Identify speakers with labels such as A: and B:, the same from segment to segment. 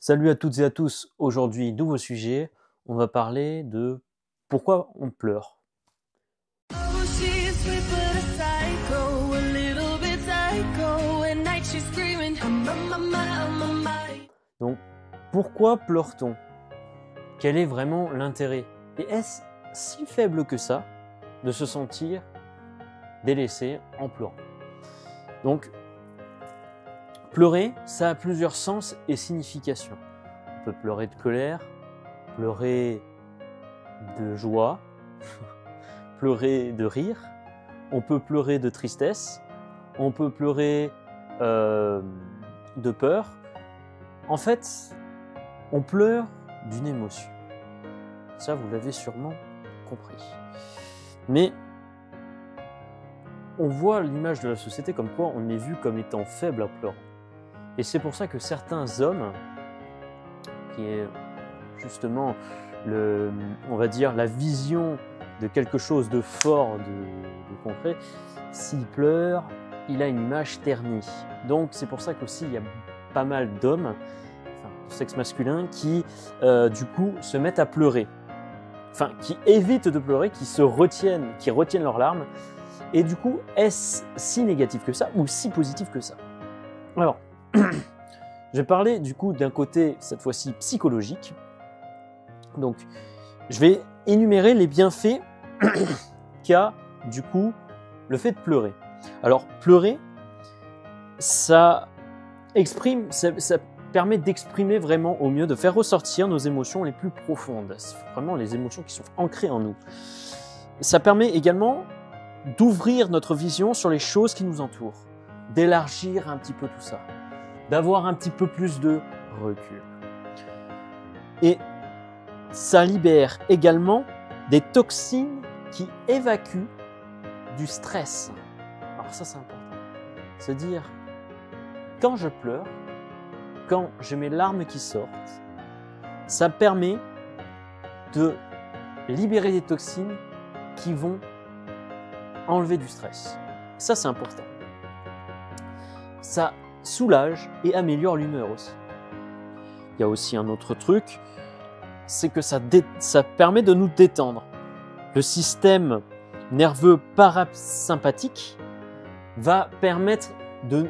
A: Salut à toutes et à tous. Aujourd'hui, nouveau sujet. On va parler de pourquoi on pleure.
B: Oh, she's sweet but a psycho, a little bit psycho. At night she's screaming, I'm on my mind.
A: Donc, pourquoi pleure-t-on? Quel est vraiment l'intérêt? Et est-ce si faible que ça de se sentir délaissé en pleurant? Donc, pleurer, ça a plusieurs sens et significations. On peut pleurer de colère, pleurer de joie, pleurer de rire, on peut pleurer de tristesse, on peut pleurer de peur. En fait, on pleure d'une émotion. Ça, vous l'avez sûrement compris. Mais on voit l'image de la société comme quoi on est vu comme étant faible en pleurant. Et c'est pour ça que certains hommes, qui est justement on va dire la vision de quelque chose de fort, de concret, s'il pleure, il a une image ternie. Donc c'est pour ça qu'aussi il y a pas mal d'hommes, enfin du sexe masculin, qui du coup se mettent à pleurer. Enfin, qui évitent de pleurer, qui retiennent leurs larmes. Et du coup, est-ce si négatif que ça ou si positif que ça? Alors, je vais parler du coup d'un côté, cette fois-ci, psychologique. Donc, je vais énumérer les bienfaits qu'a du coup le fait de pleurer. Alors, pleurer, ça permet d'exprimer vraiment au mieux, de faire ressortir nos émotions les plus profondes. C'est vraiment les émotions qui sont ancrées en nous. Ça permet également d'ouvrir notre vision sur les choses qui nous entourent, d'élargir un petit peu tout ça, d'avoir un petit peu plus de recul. Et ça libère également des toxines qui évacuent du stress. Alors ça, c'est important. C'est-à-dire, quand je pleure, quand j'ai mes larmes qui sortent, ça permet de libérer des toxines qui vont enlever du stress. Ça, c'est important. Ça soulage et améliore l'humeur aussi. Il y a aussi un autre truc, c'est que ça permet de nous détendre. Le système nerveux parasympathique va permettre de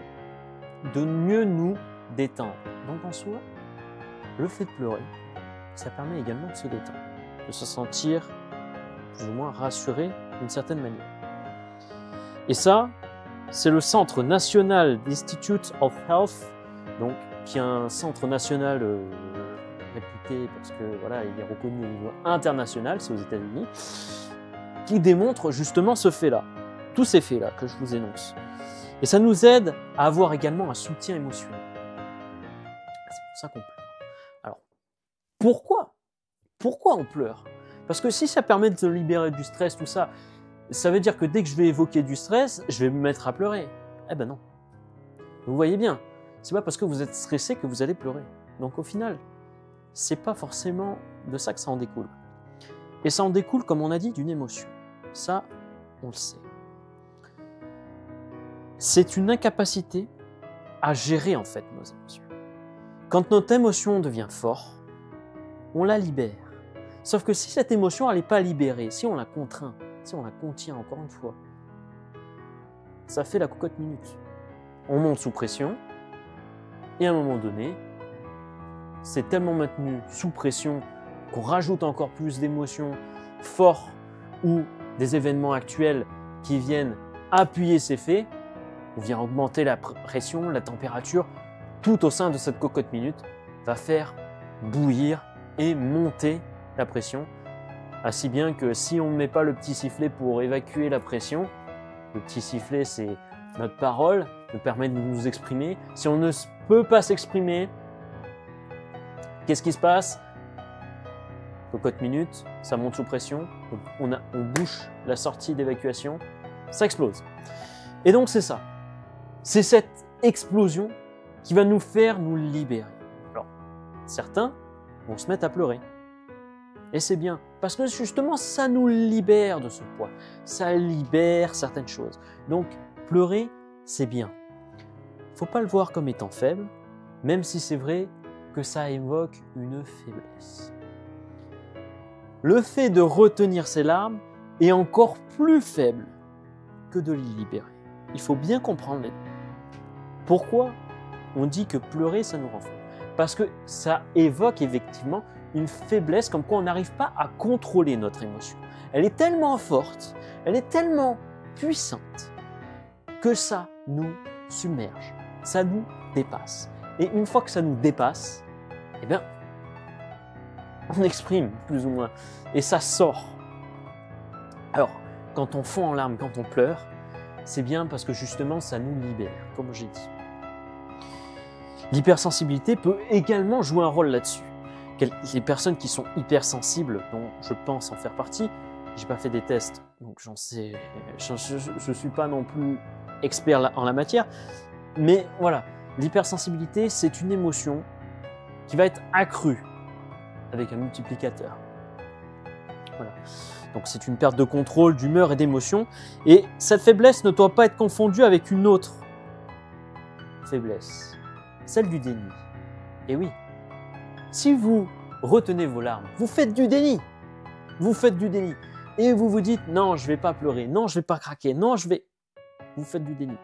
A: mieux nous détendre. Donc en soi, le fait de pleurer, ça permet également de se détendre, de se sentir plus ou moins rassuré d'une certaine manière. Et ça, c'est le Centre National d'Institute of Health, donc, qui est un centre national réputé parce que voilà, il est reconnu au niveau international, c'est aux États-Unis, qui démontre justement ce fait-là, tous ces faits-là que je vous énonce. Et ça nous aide à avoir également un soutien émotionnel. C'est pour ça qu'on pleure. Alors, pourquoi on pleure? Parce que si ça permet de se libérer du stress, tout ça, ça veut dire que dès que je vais évoquer du stress, je vais me mettre à pleurer. Eh ben non. Vous voyez bien, c'est pas parce que vous êtes stressé que vous allez pleurer. Donc au final, c'est pas forcément de ça que ça en découle. Et ça en découle, comme on a dit, d'une émotion. Ça, on le sait. C'est une incapacité à gérer en fait nos émotions. Quand notre émotion devient forte, on la libère. Sauf que si cette émotion elle n'est pas libérée, si on la contraint, si on la contient encore une fois, ça fait la cocotte minute. On monte sous pression et à un moment donné, c'est tellement maintenu sous pression qu'on rajoute encore plus d'émotions fortes ou des événements actuels qui viennent appuyer ces faits, ou vient augmenter la pression, la température, tout au sein de cette cocotte minute va faire bouillir et monter la pression, ainsi bien que si on ne met pas le petit sifflet pour évacuer la pression, le petit sifflet c'est notre parole, nous permet de nous exprimer. Si on ne peut pas s'exprimer, qu'est-ce qui se passe? Cocotte minute, ça monte sous pression, on bouche la sortie d'évacuation, ça explose. Et donc c'est ça, c'est cette explosion qui va nous faire nous libérer. Alors, certains vont se mettre à pleurer. Et c'est bien, parce que justement, ça nous libère de ce poids. Ça libère certaines choses. Donc, pleurer, c'est bien. Il ne faut pas le voir comme étant faible, même si c'est vrai, que ça évoque une faiblesse. Le fait de retenir ses larmes est encore plus faible que de les libérer. Il faut bien comprendre les deux. Pourquoi on dit que pleurer, ça nous rend fort? Parce que ça évoque effectivement une faiblesse, comme quoi on n'arrive pas à contrôler notre émotion. Elle est tellement forte, elle est tellement puissante que ça nous submerge, ça nous dépasse. Et une fois que ça nous dépasse, eh bien, on exprime plus ou moins et ça sort. Alors, quand on fond en larmes, quand on pleure, c'est bien parce que justement ça nous libère, comme j'ai dit. L'hypersensibilité peut également jouer un rôle là-dessus. Les personnes qui sont hypersensibles, dont je pense en faire partie, j'ai pas fait des tests, donc j'en sais, je suis pas non plus expert en la matière, mais voilà, l'hypersensibilité, c'est une émotion qui va être accrue avec un multiplicateur. Voilà. Donc c'est une perte de contrôle, d'humeur et d'émotion, et cette faiblesse ne doit pas être confondue avec une autre faiblesse, celle du déni. Et oui, si vous retenez vos larmes, vous faites du déni. Vous faites du déni. Et vous vous dites, non, je ne vais pas pleurer, non, je ne vais pas craquer, non, je vais... Vous faites du déni.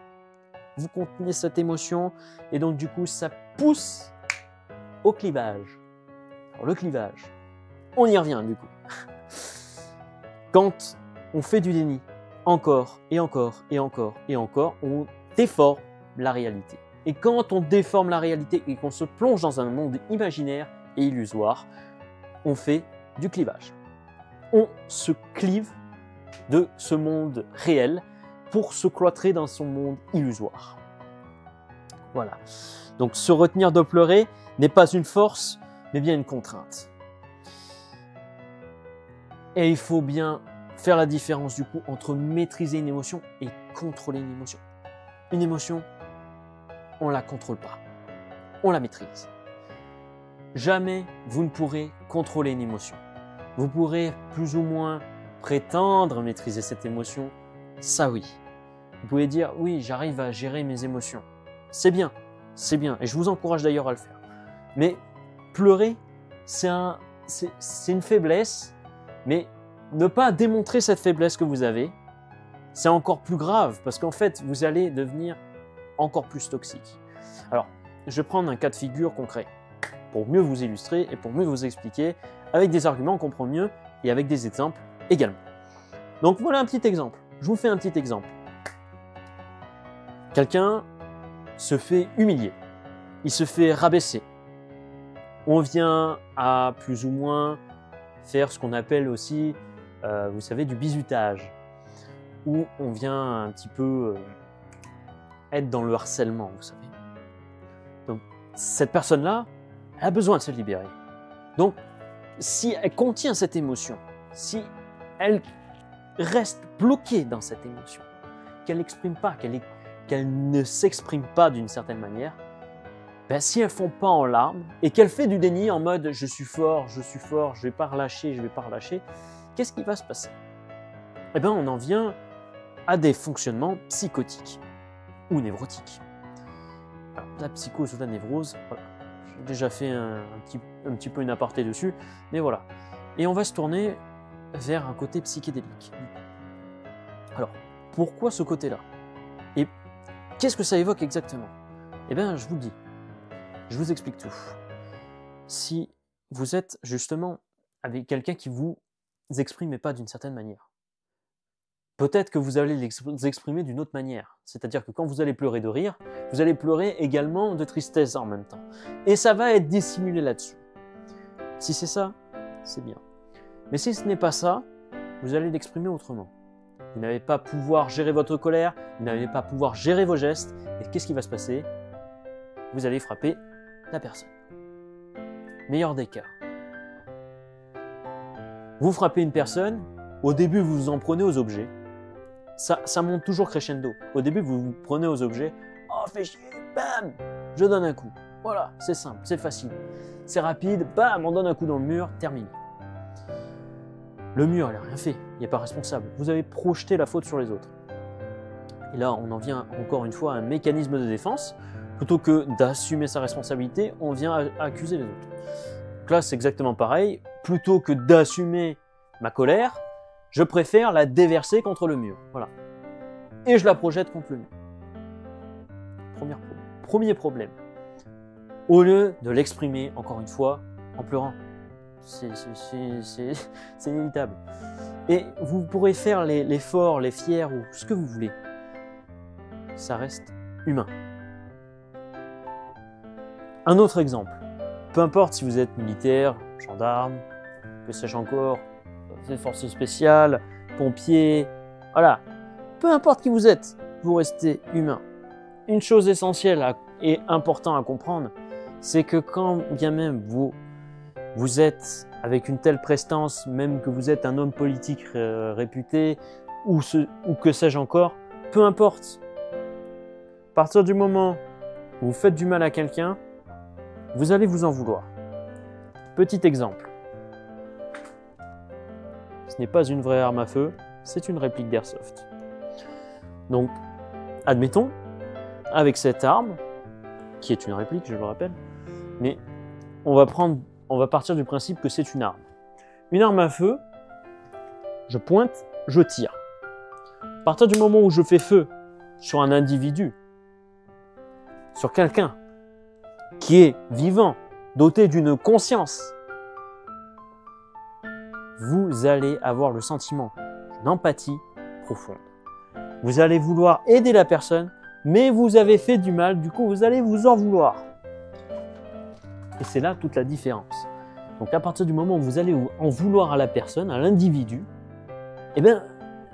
A: Vous contenez cette émotion et donc du coup, ça pousse au clivage. Alors le clivage, on y revient du coup. Quand on fait du déni, encore et encore et encore et encore, on déforme la réalité. Et quand on déforme la réalité et qu'on se plonge dans un monde imaginaire et illusoire, on fait du clivage. On se clive de ce monde réel pour se cloîtrer dans son monde illusoire. Voilà. Donc se retenir de pleurer n'est pas une force, mais bien une contrainte. Et il faut bien faire la différence du coup entre maîtriser une émotion et contrôler une émotion. Une émotion, on ne la contrôle pas, on la maîtrise. Jamais vous ne pourrez contrôler une émotion. Vous pourrez plus ou moins prétendre maîtriser cette émotion, ça oui. Vous pouvez dire oui, j'arrive à gérer mes émotions. C'est bien, et je vous encourage d'ailleurs à le faire. Mais pleurer, c'est une faiblesse, mais ne pas démontrer cette faiblesse que vous avez, c'est encore plus grave parce qu'en fait, vous allez devenir encore plus toxique. Alors, je vais prendre un cas de figure concret pour mieux vous illustrer et pour mieux vous expliquer. Avec des arguments, on comprend mieux et avec des exemples également. Donc voilà un petit exemple. Je vous fais un petit exemple. Quelqu'un se fait humilier, il se fait rabaisser. On vient à plus ou moins faire ce qu'on appelle aussi, vous savez, du bizutage, où on vient un petit peu être dans le harcèlement, vous savez. Donc cette personne-là, elle a besoin de se libérer. Donc si elle contient cette émotion, si elle reste bloquée dans cette émotion, qu'elle n'exprime pas, qu'elle ne s'exprime pas d'une certaine manière, ben, si elle ne fond pas en larmes et qu'elle fait du déni en mode je suis fort, je ne vais pas relâcher, qu'est-ce qui va se passer? Eh bien, on en vient à des fonctionnements psychotiques ou névrotiques. Alors, la psychose ou la névrose, voilà. J'ai déjà fait un petit peu une aparté dessus, mais voilà. Et on va se tourner vers un côté psychédélique. Alors, pourquoi ce côté-là? Et qu'est-ce que ça évoque exactement? Eh bien, je vous le dis. Je vous explique tout. Si vous êtes justement avec quelqu'un qui vous exprime mais pas d'une certaine manière, peut-être que vous allez les exprimer d'une autre manière. C'est-à-dire que quand vous allez pleurer de rire, vous allez pleurer également de tristesse en même temps. Et ça va être dissimulé là-dessus. Si c'est ça, c'est bien. Mais si ce n'est pas ça, vous allez l'exprimer autrement. Vous n'allez pas pouvoir gérer votre colère, vous n'allez pas pouvoir gérer vos gestes. Et qu'est-ce qui va se passer? Vous allez frapper la personne. Meilleur des cas. Vous frappez une personne, au début vous vous en prenez aux objets. Ça monte toujours crescendo. Au début vous vous prenez aux objets. Oh, fais chier, bam, je donne un coup. Voilà, c'est simple, c'est facile. C'est rapide, bam, on donne un coup dans le mur, terminé. Le mur, il n'a rien fait, il n'est pas responsable. Vous avez projeté la faute sur les autres. Et là, on en vient encore une fois à un mécanisme de défense Plutôt que d'assumer sa responsabilité, on vient accuser les autres. Donc là, c'est exactement pareil. Plutôt que d'assumer ma colère, je préfère la déverser contre le mur. Voilà. Et je la projette contre le mur. Premier problème. Au lieu de l'exprimer, encore une fois, en pleurant. C'est inévitable. Et vous pourrez faire les forts, les fiers ou ce que vous voulez. Ça reste humain. Un autre exemple. Peu importe si vous êtes militaire, gendarme, que sais-je encore, forces spéciales, pompiers, voilà. Peu importe qui vous êtes, vous restez humain. Une chose essentielle et importante à comprendre, c'est que quand bien même vous êtes avec une telle prestance, même que vous êtes un homme politique réputé, ou que sais-je encore, peu importe. À partir du moment où vous faites du mal à quelqu'un, vous allez vous en vouloir. Petit exemple. Ce n'est pas une vraie arme à feu, c'est une réplique d'airsoft. Donc, admettons, avec cette arme, qui est une réplique, je le rappelle, mais on va partir du principe que c'est une arme. Une arme à feu, je pointe, je tire. À partir du moment où je fais feu sur un individu, sur quelqu'un qui est vivant, doté d'une conscience, vous allez avoir le sentiment d'une empathie profonde. Vous allez vouloir aider la personne, mais vous avez fait du mal, du coup vous allez vous en vouloir. Et c'est là toute la différence. Donc à partir du moment où vous allez en vouloir à la personne, à l'individu, eh bien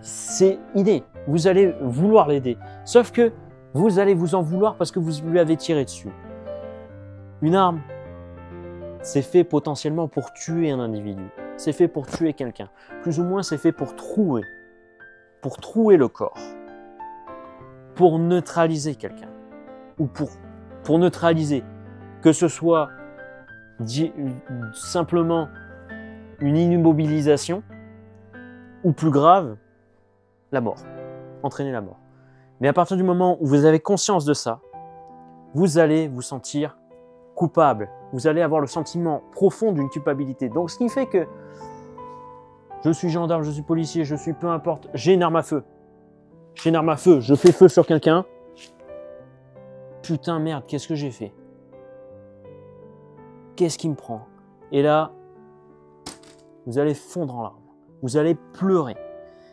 A: c'est inné. Vous allez vouloir l'aider. Sauf que vous allez vous en vouloir parce que vous lui avez tiré dessus. Une arme, c'est fait potentiellement pour tuer un individu. C'est fait pour tuer quelqu'un. Plus ou moins, c'est fait pour trouer le corps. Pour neutraliser quelqu'un. Ou pour neutraliser. Que ce soit simplement une immobilisation, ou plus grave, la mort. Entraîner la mort. Mais à partir du moment où vous avez conscience de ça, vous allez vous sentir coupable. Vous allez avoir le sentiment profond d'une culpabilité. Donc ce qui fait que je suis gendarme, je suis policier, je suis peu importe, j'ai une arme à feu. J'ai une arme à feu, je fais feu sur quelqu'un. Putain merde, qu'est-ce que j'ai fait? Qu'est-ce qui me prend? Et là, vous allez fondre en larmes. Vous allez pleurer.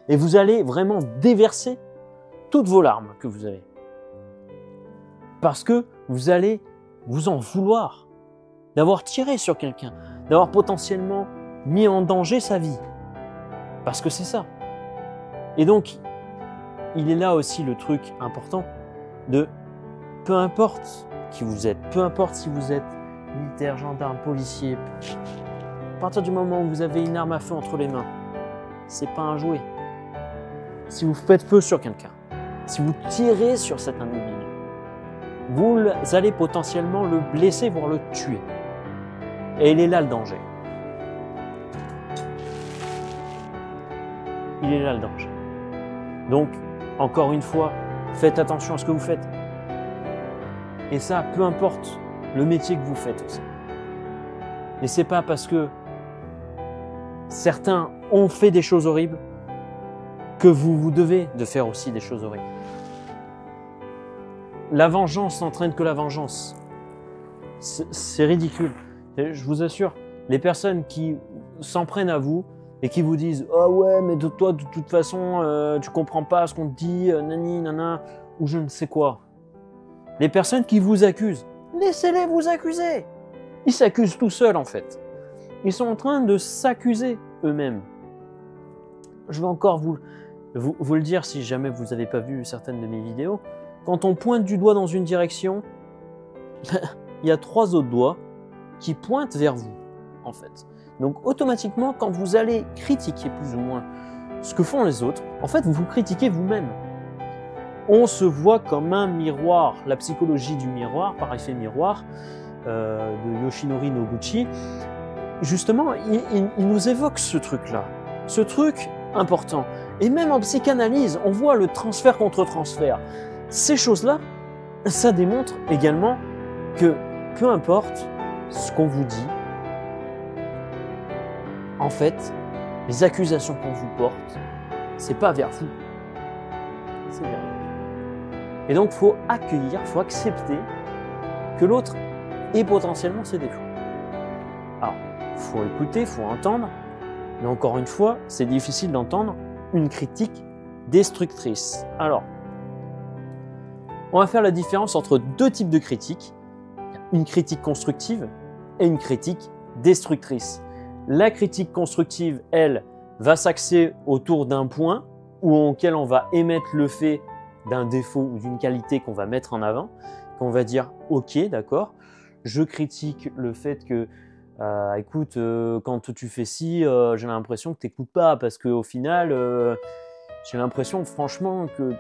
A: Et vous allez vraiment déverser toutes vos larmes que vous avez. Parce que vous allez vous en vouloir d'avoir tiré sur quelqu'un, d'avoir potentiellement mis en danger sa vie. Parce que c'est ça. Et donc, il est là aussi le truc important de peu importe qui vous êtes, peu importe si vous êtes militaire, gendarme, policier, à partir du moment où vous avez une arme à feu entre les mains, c'est pas un jouet. Si vous faites feu sur quelqu'un, si vous tirez sur cet individu, vous allez potentiellement le blesser, voire le tuer. Et il est là le danger. Il est là le danger. Donc, encore une fois, faites attention à ce que vous faites. Et ça, peu importe le métier que vous faites aussi. Et c'est pas parce que certains ont fait des choses horribles que vous devez de faire aussi des choses horribles. La vengeance n'entraîne que la vengeance. C'est ridicule. Et je vous assure, les personnes qui s'en prennent à vous et qui vous disent « Ah ouais, mais toi, de toute façon, tu comprends pas ce qu'on te dit, nani, nana, ou je ne sais quoi. » Les personnes qui vous accusent, laissez-les vous accuser. Ils s'accusent tout seuls, en fait. Ils sont en train de s'accuser eux-mêmes. Je vais encore vous le dire si jamais vous n'avez pas vu certaines de mes vidéos. Quand on pointe du doigt dans une direction, il y a 3 autres doigts qui pointent vers vous, en fait. Donc automatiquement, quand vous allez critiquer plus ou moins ce que font les autres, en fait, vous vous critiquez vous-même. On se voit comme un miroir. La psychologie du miroir, par effet miroir, de Yoshinori Noguchi, justement, il nous évoque ce truc-là. Ce truc important. Et même en psychanalyse, on voit le transfert contre transfert. Ces choses-là, ça démontre également que peu importe ce qu'on vous dit, en fait, les accusations qu'on vous porte, c'est pas vers vous, c'est vers l'autre. Et donc, il faut accueillir, il faut accepter que l'autre ait potentiellement ses défauts. Alors, il faut écouter, il faut entendre, mais encore une fois, c'est difficile d'entendre une critique destructrice. Alors, on va faire la différence entre deux types de critiques, une critique constructive et une critique destructrice. La critique constructive, elle, va s'axer autour d'un point auquel on va émettre le fait d'un défaut ou d'une qualité qu'on va mettre en avant, qu'on va dire « Ok, d'accord, je critique le fait que, écoute, quand tu fais ci, j'ai l'impression que tu n'écoutes pas parce qu'au final, j'ai l'impression franchement que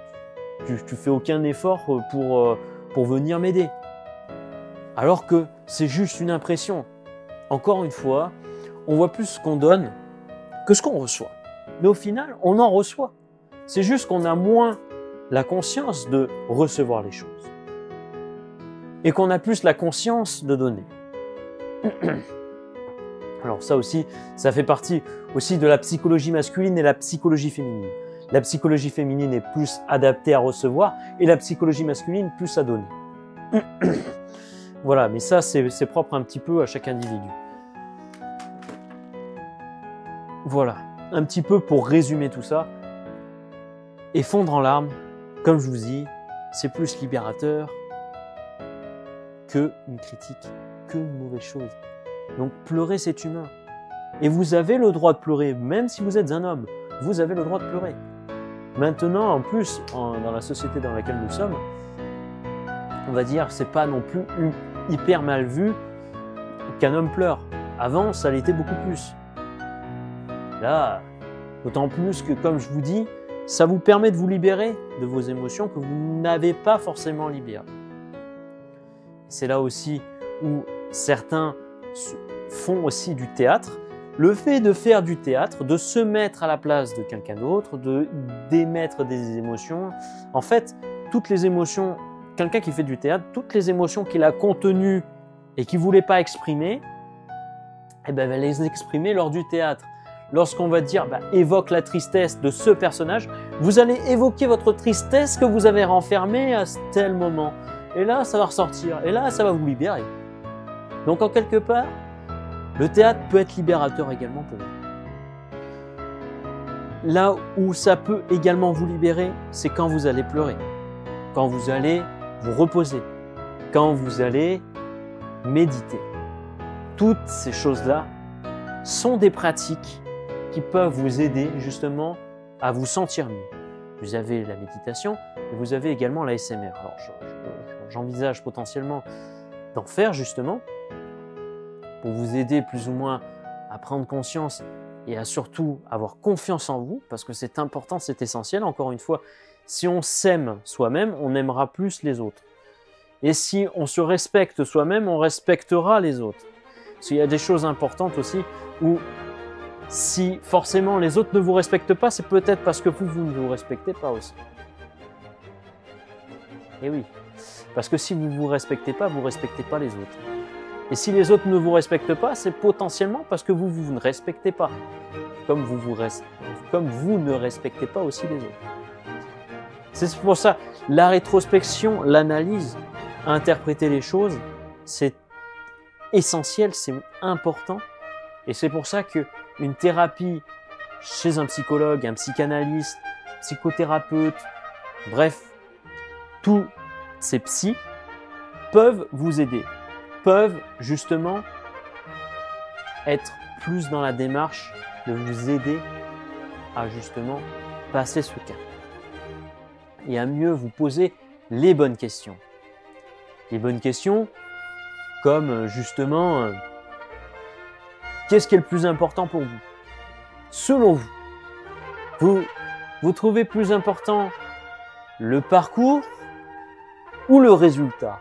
A: tu fais aucun effort pour venir m'aider. » Alors que c'est juste une impression. Encore une fois, on voit plus ce qu'on donne que ce qu'on reçoit. Mais au final, on en reçoit. C'est juste qu'on a moins la conscience de recevoir les choses. Et qu'on a plus la conscience de donner. Alors ça aussi, ça fait partie aussi de la psychologie masculine et la psychologie féminine. La psychologie féminine est plus adaptée à recevoir et la psychologie masculine plus à donner. Voilà, mais ça c'est propre un petit peu à chaque individu. Voilà, un petit peu pour résumer tout ça. Et fondre en larmes, comme je vous dis, c'est plus libérateur qu'une critique, qu'une mauvaise chose. Donc pleurer, c'est humain. Et vous avez le droit de pleurer, même si vous êtes un homme. Vous avez le droit de pleurer. Maintenant, en plus, dans la société dans laquelle nous sommes, on va dire, c'est pas non plus hyper mal vu qu'un homme pleure. Avant, ça l'était beaucoup plus. Là, d'autant plus que, comme je vous dis, ça vous permet de vous libérer de vos émotions que vous n'avez pas forcément libérées. C'est là aussi où certains font aussi du théâtre. Le fait de faire du théâtre, de se mettre à la place de quelqu'un d'autre, d'émettre des émotions, en fait, toutes les émotions, quelqu'un qui fait du théâtre, toutes les émotions qu'il a contenues et qu'il ne voulait pas exprimer, eh ben, va les exprimer lors du théâtre. Lorsqu'on va dire évoque la tristesse de ce personnage, vous allez évoquer votre tristesse que vous avez renfermée à tel moment. Et là, ça va ressortir. Et là, ça va vous libérer. Donc, en quelque part, le théâtre peut être libérateur également pour vous. Là où ça peut également vous libérer, c'est quand vous allez pleurer, quand vous allez vous reposer, quand vous allez méditer. Toutes ces choses-là sont des pratiques qui peuvent vous aider justement à vous sentir mieux. Vous avez la méditation et vous avez également la SMR. Alors, j'envisage potentiellement d'en faire justement pour vous aider plus ou moins à prendre conscience et à surtout avoir confiance en vous, parce que c'est important, c'est essentiel. Encore une fois, si on s'aime soi-même, on aimera plus les autres. Et si on se respecte soi-même, on respectera les autres. Parce qu'il y a des choses importantes aussi où si forcément les autres ne vous respectent pas, c'est peut-être parce que vous ne vous respectez pas aussi. Et oui, parce que si vous ne vous respectez pas, vous ne respectez pas les autres. Et si les autres ne vous respectent pas, c'est potentiellement parce que vous ne respectez pas, comme vous ne respectez pas aussi les autres. C'est pour ça, la rétrospection, l'analyse, interpréter les choses, c'est essentiel, c'est important. Et c'est pour ça qu'une thérapie chez un psychologue, un psychanalyste, psychothérapeute, bref, tous ces psys peuvent vous aider, peuvent justement être plus dans la démarche de vous aider à justement passer ce cap et à mieux vous poser les bonnes questions. Les bonnes questions comme justement qu'est-ce qui est le plus important pour vous? Selon vous, vous trouvez plus important le parcours ou le résultat?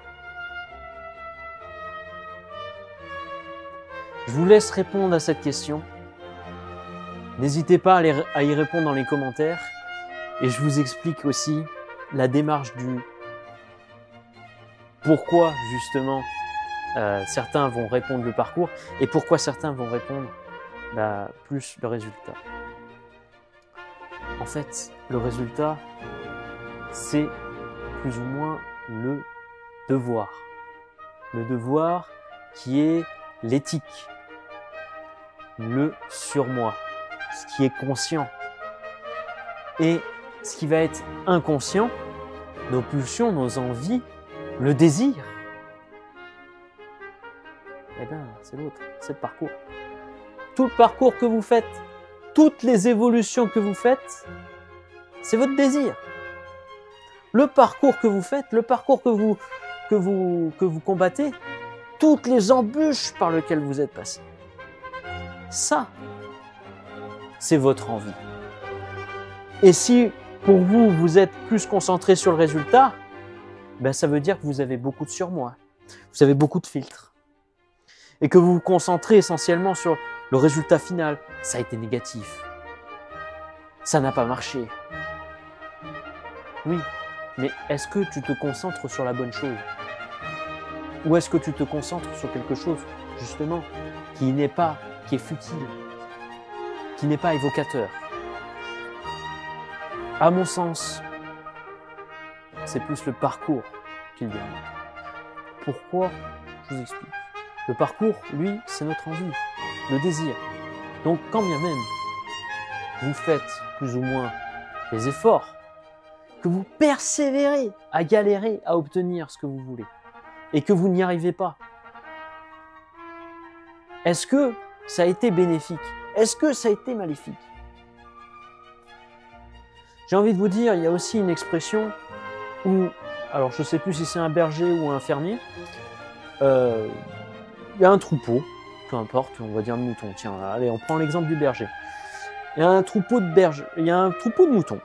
A: Je vous laisse répondre à cette question. N'hésitez pas à y répondre dans les commentaires. Et je vous explique aussi la démarche pourquoi justement certains vont répondre le parcours et pourquoi certains vont répondre plus le résultat. En fait, le résultat, c'est plus ou moins le devoir. Le devoir qui est l'éthique, le surmoi, ce qui est conscient. Et ce qui va être inconscient, nos pulsions, nos envies, le désir, eh bien, c'est l'autre, c'est le parcours. Tout le parcours que vous faites, toutes les évolutions que vous faites, c'est votre désir. Le parcours que vous faites, le parcours que vous combattez, toutes les embûches par lesquelles vous êtes passé, ça, c'est votre envie. Et si pour vous, vous êtes plus concentré sur le résultat, ben ça veut dire que vous avez beaucoup de surmoi, vous avez beaucoup de filtres. Et que vous vous concentrez essentiellement sur le résultat final. Ça a été négatif. Ça n'a pas marché. Oui, mais est-ce que tu te concentres sur la bonne chose? Ou est-ce que tu te concentres sur quelque chose, justement, qui est futile, qui n'est pas évocateur? À mon sens, c'est plus le parcours qu'il y a. Pourquoi? Je vous explique. Le parcours, lui, c'est notre envie, le désir. Donc, quand bien même vous faites plus ou moins les efforts, que vous persévérez à galérer à obtenir ce que vous voulez, et que vous n'y arrivez pas, est-ce que ça a été bénéfique? Est-ce que ça a été maléfique? J'ai envie de vous dire, il y a aussi une expression où, alors je ne sais plus si c'est un berger ou un fermier, il y a un troupeau, peu importe, on va dire de moutons. Tiens, allez, on prend l'exemple du berger. Il y a un troupeau de moutons.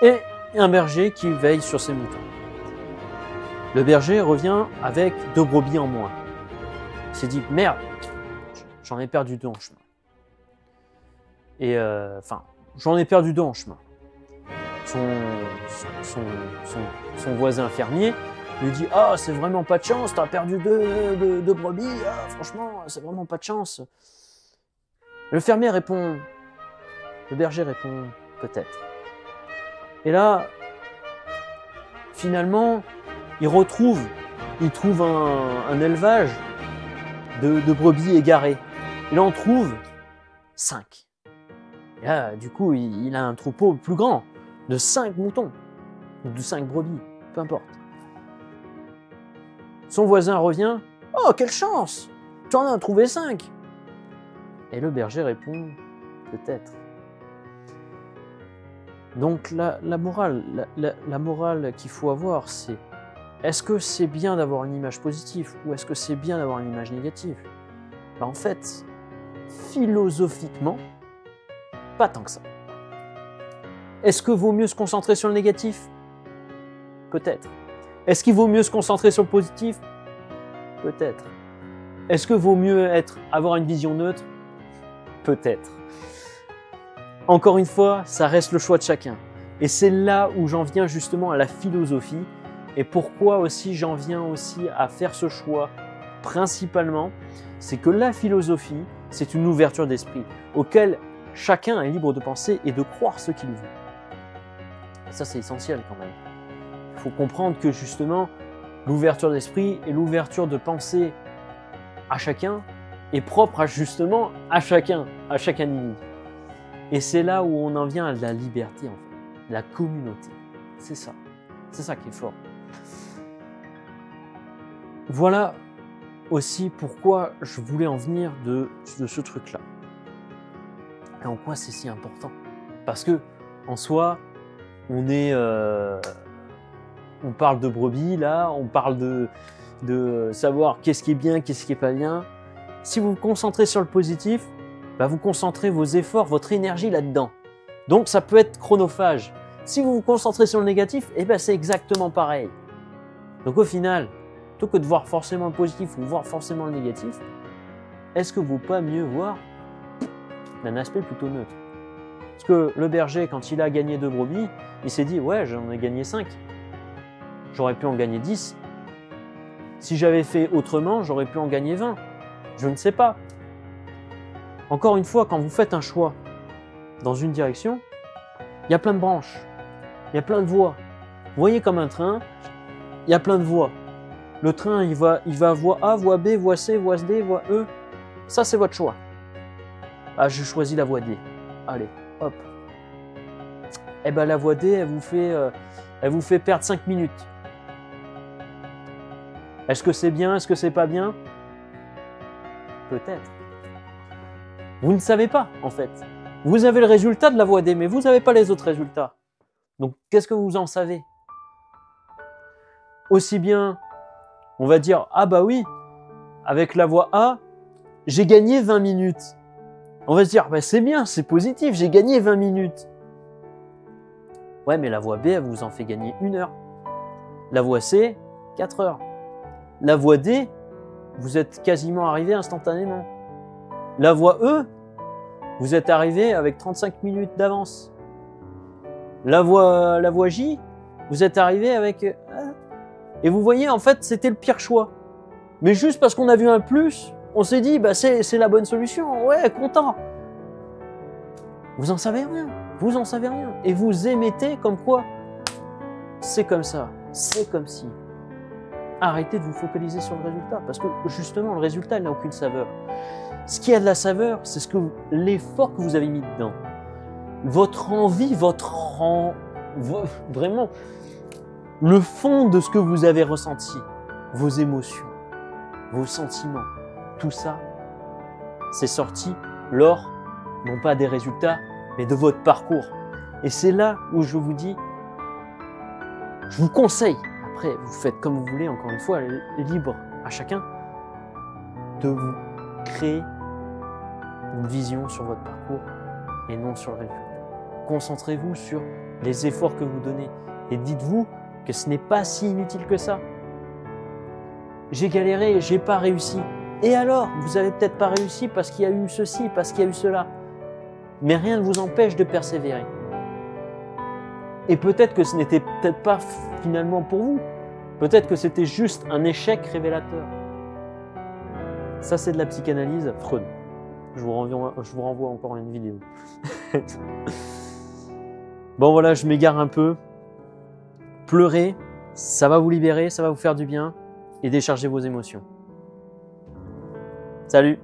A: Et il y a un berger qui veille sur ses moutons. Le berger revient avec 2 brebis en moins. Il s'est dit, merde, j'en ai perdu 2 en chemin. Et j'en ai perdu 2 en chemin. Son voisin fermier lui dit, ah, c'est vraiment pas de chance, t'as perdu deux brebis, ah, franchement, c'est vraiment pas de chance. Le fermier répond, le berger répond, peut-être. Et là, finalement, il trouve un élevage de brebis égarées. Il en trouve 5. Et là, du coup, il a un troupeau plus grand, de 5 moutons, ou de 5 brebis, peu importe. Son voisin revient, « Oh, quelle chance! Tu en as trouvé 5 !» Et le berger répond, « Peut-être. » Donc la morale qu'il faut avoir, c'est est-ce que c'est bien d'avoir une image positive ou est-ce que c'est bien d'avoir une image négative? En fait, philosophiquement, pas tant que ça. Est-ce que vaut mieux se concentrer sur le négatif? Peut-être. Est-ce qu'il vaut mieux se concentrer sur le positif? Peut-être. Est-ce que vaut mieux avoir une vision neutre? Peut-être. Encore une fois, ça reste le choix de chacun. Et c'est là où j'en viens justement à la philosophie et pourquoi aussi j'en viens aussi à faire ce choix principalement, c'est que la philosophie, c'est une ouverture d'esprit auquel chacun est libre de penser et de croire ce qu'il veut. Et ça, c'est essentiel quand même. Il faut comprendre que justement, l'ouverture d'esprit et l'ouverture de pensée à chacun est propre justement à chaque individu. Et c'est là où on en vient à la liberté, en fait, la communauté. C'est ça qui est fort. Voilà aussi pourquoi je voulais en venir de ce truc-là. Et en quoi c'est si important? Parce que en soi, on parle de brebis là, on parle de savoir qu'est-ce qui est bien, qu'est-ce qui est pas bien. Si vous vous concentrez sur le positif, vous concentrez vos efforts, votre énergie là-dedans. Donc ça peut être chronophage. Si vous vous concentrez sur le négatif, c'est exactement pareil. Donc au final, plutôt que de voir forcément le positif ou voir forcément le négatif, est-ce que vaut pas mieux voir d'un aspect plutôt neutre? Parce que le berger, quand il a gagné 2 brebis, il s'est dit, ouais, j'en ai gagné 5. j'aurais pu en gagner 10. Si j'avais fait autrement, j'aurais pu en gagner 20. Je ne sais pas. Encore une fois, quand vous faites un choix dans une direction, il y a plein de branches, il y a plein de voies. Vous voyez comme un train, il y a plein de voies. Le train, il va voie A, voie B, voie C, voie D, voie E. Ça, c'est votre choix. Ah, je choisis la voie D. Allez, hop. Eh ben, la voie D, elle vous fait perdre 5 minutes. Est-ce que c'est bien? Est-ce que c'est pas bien? Peut-être. Vous ne savez pas, en fait. Vous avez le résultat de la voie D, mais vous n'avez pas les autres résultats. Donc, qu'est-ce que vous en savez? Aussi bien, on va dire, ah bah oui, avec la voie A, j'ai gagné 20 minutes. On va se dire, bah c'est bien, c'est positif, j'ai gagné 20 minutes. Ouais, mais la voie B, elle vous en fait gagner 1 heure. La voie C, 4 heures. La voie D, vous êtes quasiment arrivé instantanément. La voie E, vous êtes arrivé avec 35 minutes d'avance. La voie J, vous êtes arrivé avec... Et vous voyez, en fait, c'était le pire choix. Mais juste parce qu'on a vu un plus, on s'est dit, bah c'est la bonne solution. Ouais, content. Vous en savez rien. Vous en savez rien. Et vous émettez comme quoi c'est comme ça, c'est comme si. Arrêtez de vous focaliser sur le résultat. Parce que justement, le résultat, il n'a aucune saveur. Ce qui a de la saveur, c'est l'effort que vous avez mis dedans. Votre envie, vraiment, le fond de ce que vous avez ressenti, vos émotions, vos sentiments, tout ça, c'est sorti lors, non pas des résultats, mais de votre parcours. Et c'est là où je vous dis, je vous conseille, après vous faites comme vous voulez, encore une fois, libre à chacun, de vous créer une vision sur votre parcours et non sur le résultat. Concentrez-vous sur les efforts que vous donnez et dites-vous que ce n'est pas si inutile que ça. J'ai galéré, j'ai pas réussi. Et alors, vous avez peut-être pas réussi parce qu'il y a eu ceci, parce qu'il y a eu cela. Mais rien ne vous empêche de persévérer. Et peut-être que ce n'était peut-être pas finalement pour vous. Peut-être que c'était juste un échec révélateur. Ça, c'est de la psychanalyse. Freud. Je vous renvoie encore à une vidéo. Bon, voilà, je m'égare un peu. Pleurez, ça va vous libérer, ça va vous faire du bien et décharger vos émotions. Salut!